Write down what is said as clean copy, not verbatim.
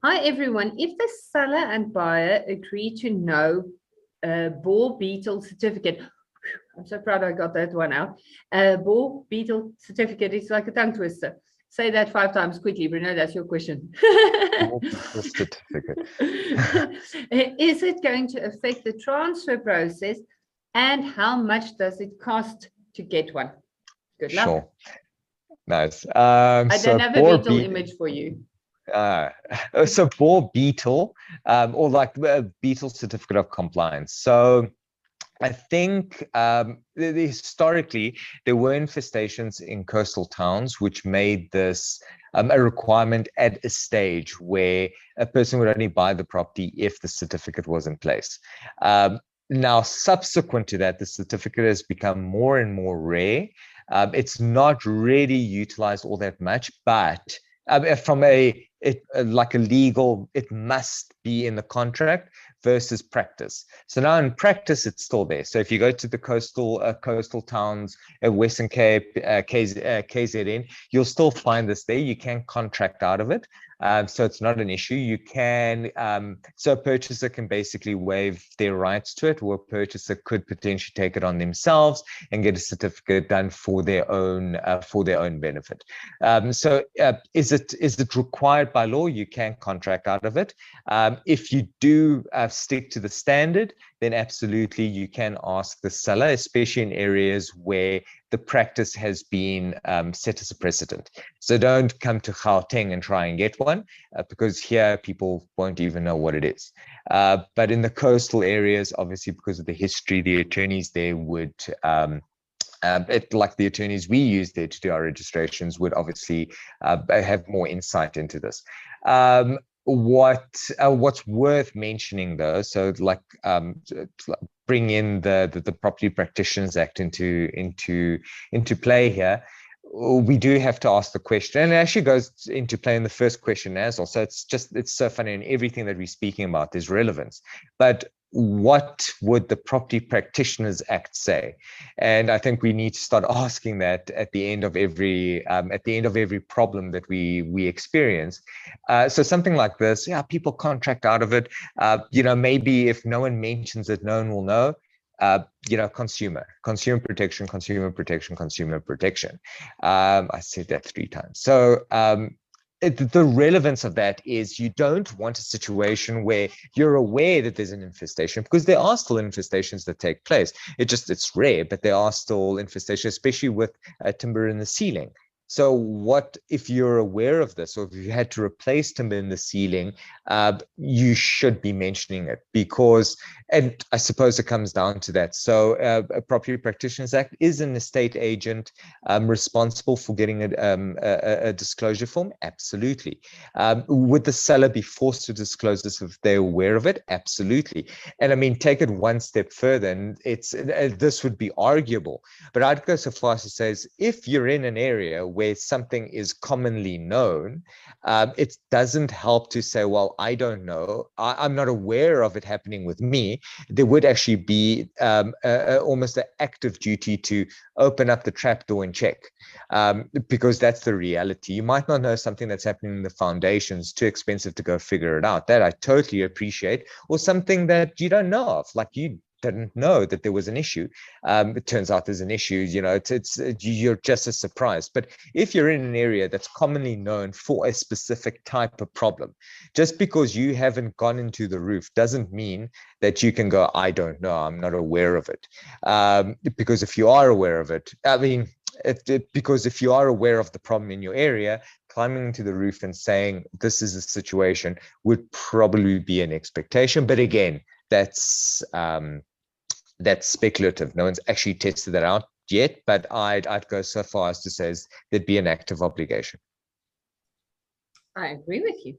Hi everyone. If the seller and buyer agree to no ball beetle certificate, I'm so proud I got that one out. Ball beetle certificate is like a tongue twister. Say that 5 times quickly, Bruno. That's your question. Ball beetle certificate. Is it going to affect the transfer process, and how much does it cost to get one? Good luck. Sure. Nice. I don't have a beetle beetle image for you. So ball beetle, or like a beetle certificate of compliance. So I think historically there were infestations in coastal towns which made this a requirement at a stage where a person would only buy the property if the certificate was in place. Now, subsequent to that, the certificate has become more and more rare. It's not really utilized all that much, but from like a legal, it must be in the contract versus practice. So now in practice, it's still there. So if you go to the coastal towns, Western Cape, KZN, you'll still find this there. You can contract out of it. So it's not an issue. You can, so a purchaser can basically waive their rights to it, or a purchaser could potentially take it on themselves and get a certificate done for their own benefit. So is it required by law? You can contract out of it. If you do stick to the standard, then absolutely you can ask the seller, especially in areas where the practice has been set as a precedent. So don't come to Gauteng and try and get one, because here people won't even know what it is. But in the coastal areas, obviously because of the history, the attorneys there would, like the attorneys we use there to do our registrations would obviously have more insight into this. What's worth mentioning though, so like bring in the Property Practitioners Act into play here. We do have to ask the question, and it actually goes into play in the first question as well. So it's so funny, in everything that we're speaking about there's relevance. But what would the Property Practitioners Act say? And I think we need to start asking that at the end of every problem that we experience. So something like this, yeah, people contract out of it. Maybe if no one mentions it, no one will know. Consumer protection. I said that 3 times. So the relevance of that is you don't want a situation where you're aware that there's an infestation, because there are still infestations that take place. It's rare, but there are still infestations, especially with timber in the ceiling. So what if you're aware of this, or if you had to replace timber in the ceiling, you should be mentioning it, because, and I suppose it comes down to that. So a Property Practitioners Act is an estate agent responsible for getting a disclosure form? Absolutely. Would the seller be forced to disclose this if they're aware of it? Absolutely. And I mean, take it one step further, and this would be arguable, but I'd go so far as to say, if you're in an area where something is commonly known, it doesn't help to say, well, I don't know, I'm not aware of it happening with me. There would actually be almost an active duty to open up the trapdoor and check, because that's the reality. You might not know something that's happening in the foundations, too expensive to go figure it out. That I totally appreciate. Or something that you don't know of, like you didn't know that there was an issue. It turns out there's an issue, you're just as surprised. But if you're in an area that's commonly known for a specific type of problem, just because you haven't gone into the roof doesn't mean that you can go, I don't know, I'm not aware of it. Because if you are aware of it, because if you are aware of the problem in your area, climbing into the roof and saying this is a situation would probably be an expectation. But again, that's speculative. No one's actually tested that out yet, but I'd go so far as to say there'd be an active obligation. I agree with you.